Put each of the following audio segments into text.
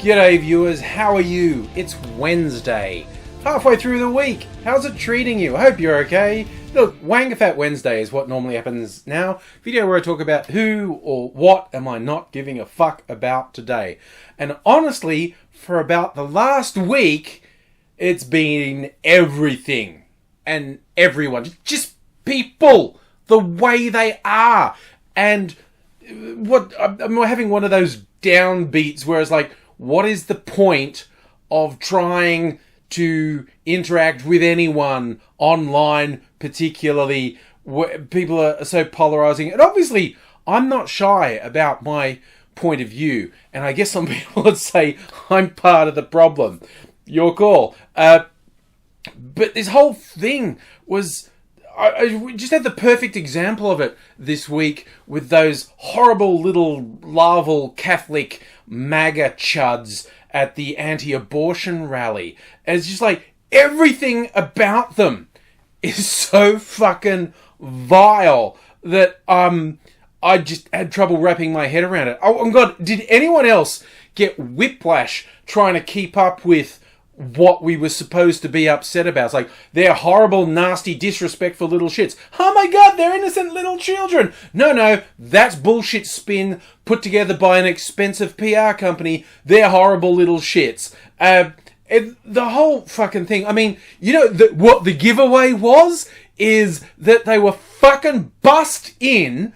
G'day viewers, how are you? It's Wednesday, halfway through the week. How's it treating you? I hope you're okay. Look, Wangafat Wednesday is what normally happens now. Video where I talk about who or what am I not giving a fuck about today. And honestly, for about the last week, it's been everything and everyone. Just people, the way they are. And what I'm having one of those downbeats where it's like, what is the point of trying to interact with anyone online, particularly where people are so polarizing? And obviously, I'm not shy about my point of view. And I guess some people would say I'm part of the problem. Your call. But this whole thing was... I just had the perfect example of it this week with those horrible little larval Catholic MAGA chuds at the anti-abortion rally. And it's just like everything about them is so fucking vile that I just had trouble wrapping my head around it. Oh God, did anyone else get whiplash trying to keep up with what we were supposed to be upset about? It's like, they're horrible, nasty, disrespectful little shits. Oh my God, they're innocent little children. No, that's bullshit spin put together by an expensive PR company. They're horrible little shits. The whole fucking thing, I mean, you know, what the giveaway was is that they were fucking bussed in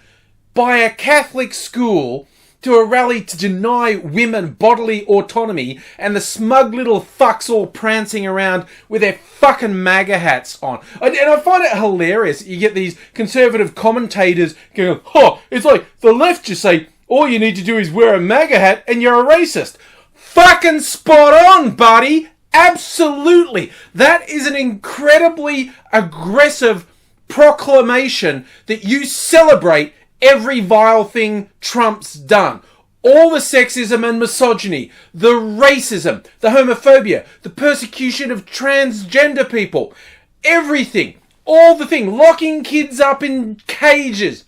by a Catholic school to a rally to deny women bodily autonomy, and the smug little fucks all prancing around with their fucking MAGA hats on. And I find it hilarious. You get these conservative commentators going, oh, it's like the left just say, all you need to do is wear a MAGA hat and you're a racist. Fucking spot on, buddy. Absolutely. That is an incredibly aggressive proclamation that you celebrate every vile thing Trump's done. All the sexism and misogyny, the racism, the homophobia, the persecution of transgender people, everything, all the thing, locking kids up in cages,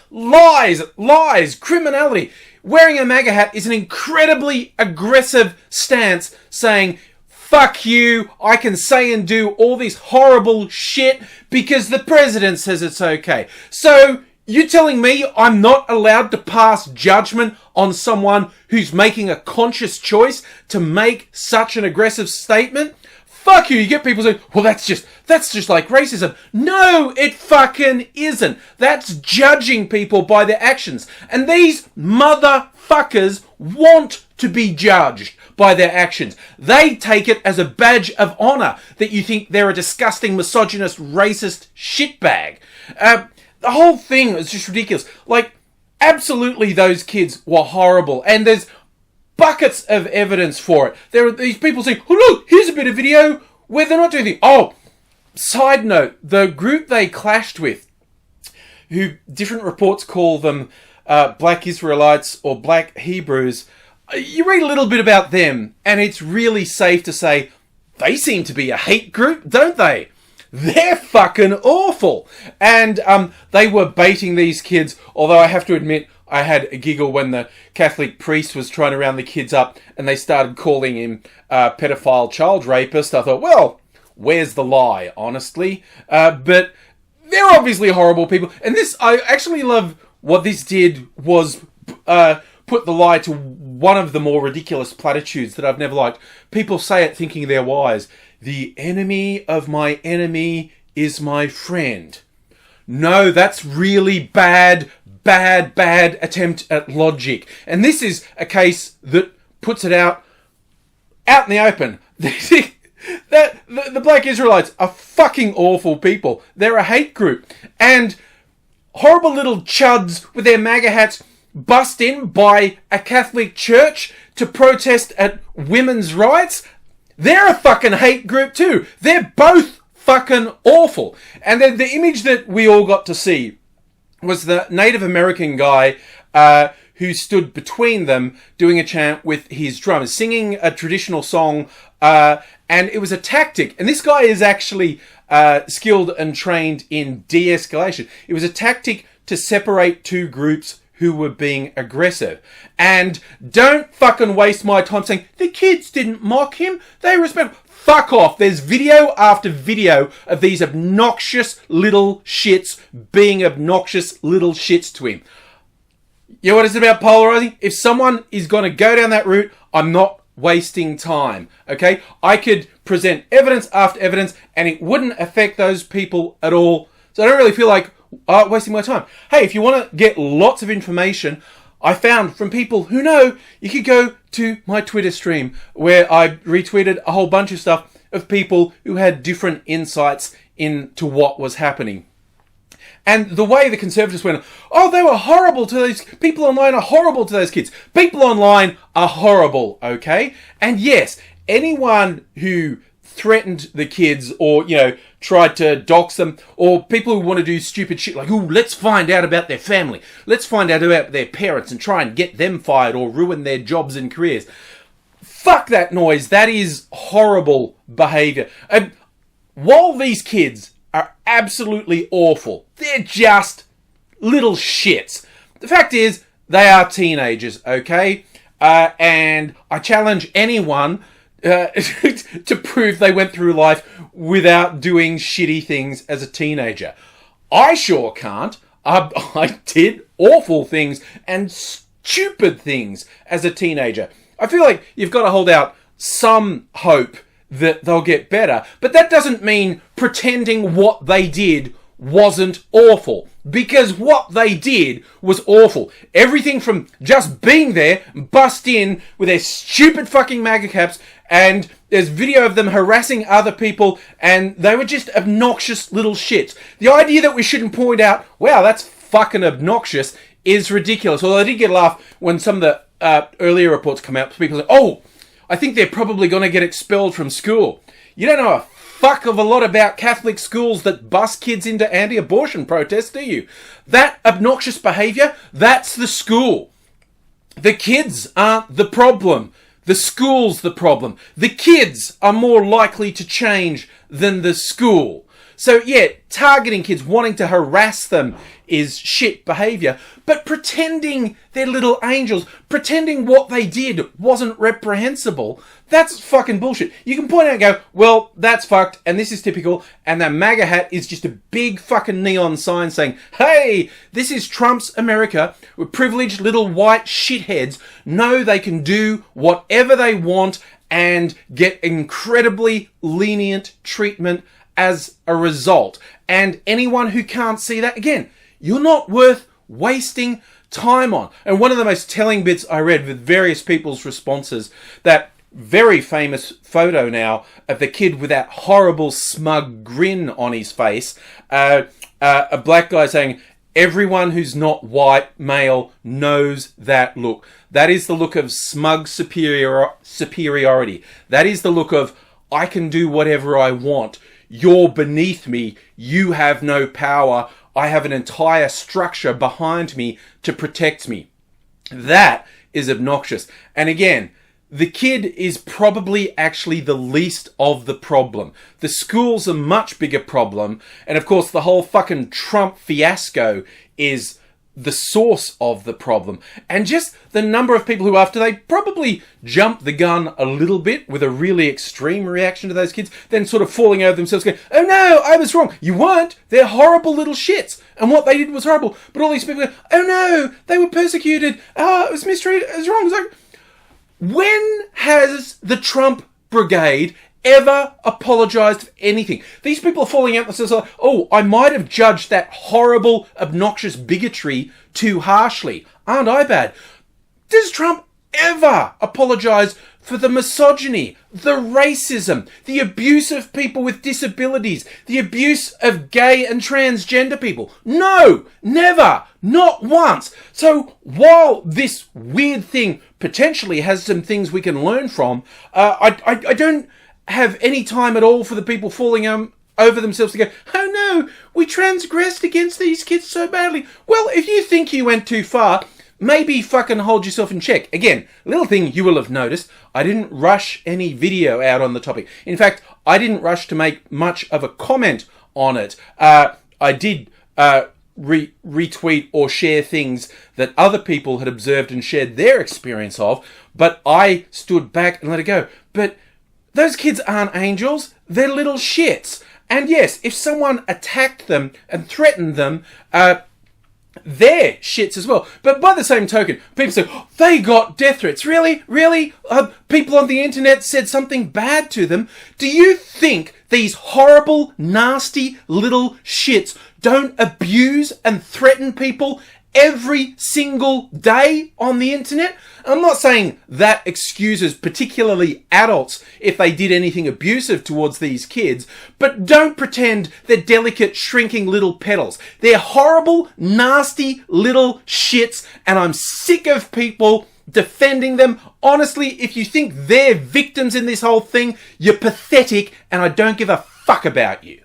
lies, criminality. Wearing a MAGA hat is an incredibly aggressive stance saying, fuck you, I can say and do all this horrible shit because the president says it's okay. So, you're telling me I'm not allowed to pass judgment on someone who's making a conscious choice to make such an aggressive statement? Fuck you. You get people saying, well, that's just like racism. No, it fucking isn't. That's judging people by their actions. And these motherfuckers want to be judged by their actions. They take it as a badge of honor that you think they're a disgusting, misogynist, racist shitbag. The whole thing is just ridiculous. Like, absolutely those kids were horrible. And there's buckets of evidence for it. There are these people saying, oh look, here's a bit of video where they're not doing anything. Oh, side note, the group they clashed with, who different reports call them Black Israelites or Black Hebrews, you read a little bit about them and it's really safe to say they seem to be a hate group, don't they? They're fucking awful. And they were baiting these kids, although I have to admit, I had a giggle when the Catholic priest was trying to round the kids up and they started calling him pedophile child rapist. I thought, well, where's the lie, honestly? But they're obviously horrible people. And this, I actually love what this did was put the lie to one of the more ridiculous platitudes that I've never liked. People say it thinking they're wise. The enemy of my enemy is my friend. No, that's really bad attempt at logic. And this is a case that puts it out in the open. The Black Israelites are fucking awful people. They're a hate group. And horrible little chuds with their MAGA hats bussed in by a Catholic church to protest at women's rights. They're a fucking hate group too. They're both fucking awful. And then the image that we all got to see was the Native American guy who stood between them doing a chant with his drums, singing a traditional song, and it was a tactic. And this guy is actually skilled and trained in de-escalation. It was a tactic to separate two groups who were being aggressive. And don't fucking waste my time saying, the kids didn't mock him, they respect. Fuck off. There's video after video of these obnoxious little shits being obnoxious little shits to him. You know what it's about polarizing? If someone is going to go down that route, I'm not wasting time, okay? I could present evidence after evidence and it wouldn't affect those people at all. So I don't really feel like wasting my time. Hey, if you want to get lots of information, I found from people who know, you could go to my Twitter stream where I retweeted a whole bunch of stuff of people who had different insights into what was happening. And the way the Conservatives went, oh, they were horrible to those people online, are horrible to those kids. People online are horrible, okay? And yes, anyone who threatened the kids or, tried to dox them, or people who want to do stupid shit like, ooh, let's find out about their family. Let's find out about their parents and try and get them fired or ruin their jobs and careers. Fuck that noise. That is horrible behavior. And while these kids are absolutely awful, they're just little shits. The fact is, they are teenagers, okay? And I challenge anyone to prove they went through life without doing shitty things as a teenager. I sure can't. I did awful things and stupid things as a teenager. I feel like you've got to hold out some hope that they'll get better, but that doesn't mean pretending what they did wasn't awful, because what they did was awful. Everything from just being there, bust in with their stupid fucking MAGA caps, and there's video of them harassing other people, and they were just obnoxious little shits. The idea that we shouldn't point out, wow, that's fucking obnoxious, is ridiculous. Although I did get a laugh when some of the earlier reports come out, people say, oh, I think they're probably going to get expelled from school. You don't know a fuck of a lot about Catholic schools that bust kids into anti-abortion protests, do you? That obnoxious behaviour, that's the school. The kids aren't the problem. The school's the problem. The kids are more likely to change than the school. So yeah, targeting kids, wanting to harass them is shit behaviour, but pretending they're little angels, pretending what they did wasn't reprehensible, that's fucking bullshit. You can point out and go, well, that's fucked, and this is typical, and that MAGA hat is just a big fucking neon sign saying, hey, this is Trump's America, where privileged little white shitheads know they can do whatever they want and get incredibly lenient treatment as a result. And anyone who can't see that, again, you're not worth wasting time on. And one of the most telling bits I read with various people's responses, that very famous photo now of the kid with that horrible smug grin on his face, a black guy saying, everyone who's not white male knows that look. That is the look of smug superiority. That is the look of, I can do whatever I want. You're beneath me. You have no power. I have an entire structure behind me to protect me. That is obnoxious. And again, the kid is probably actually the least of the problem. The school's a much bigger problem. And of course, the whole fucking Trump fiasco is the source of the problem. And just the number of people who, after they probably jumped the gun a little bit with a really extreme reaction to those kids, then sort of falling over themselves going, oh no, I was wrong. You weren't. They're horrible little shits. And what they did was horrible. But all these people go, oh no, they were persecuted. Oh, it was mistreated. It was wrong. It's like, when has the Trump brigade ever apologised for anything? These people are falling out themselves like, oh, I might have judged that horrible, obnoxious bigotry too harshly. Aren't I bad? Does Trump ever apologise for the misogyny, the racism, the abuse of people with disabilities, the abuse of gay and transgender people? No, never, not once. So while this weird thing potentially has some things we can learn from, I don't have any time at all for the people falling over themselves to go, oh no, we transgressed against these kids so badly. Well, if you think you went too far, maybe fucking hold yourself in check. Again, little thing you will have noticed, I didn't rush any video out on the topic. In fact, I didn't rush to make much of a comment on it. I did retweet or share things that other people had observed and shared their experience of, but I stood back and let it go. But those kids aren't angels, they're little shits. And yes, if someone attacked them and threatened them, they're shits as well. But by the same token, people say, oh, they got death threats. Really? Really? People on the internet said something bad to them. Do you think these horrible, nasty little shits don't abuse and threaten people every single day on the internet? I'm not saying that excuses particularly adults if they did anything abusive towards these kids, but don't pretend they're delicate, shrinking little petals. They're horrible, nasty little shits, and I'm sick of people defending them. Honestly, if you think they're victims in this whole thing, you're pathetic, and I don't give a fuck about you.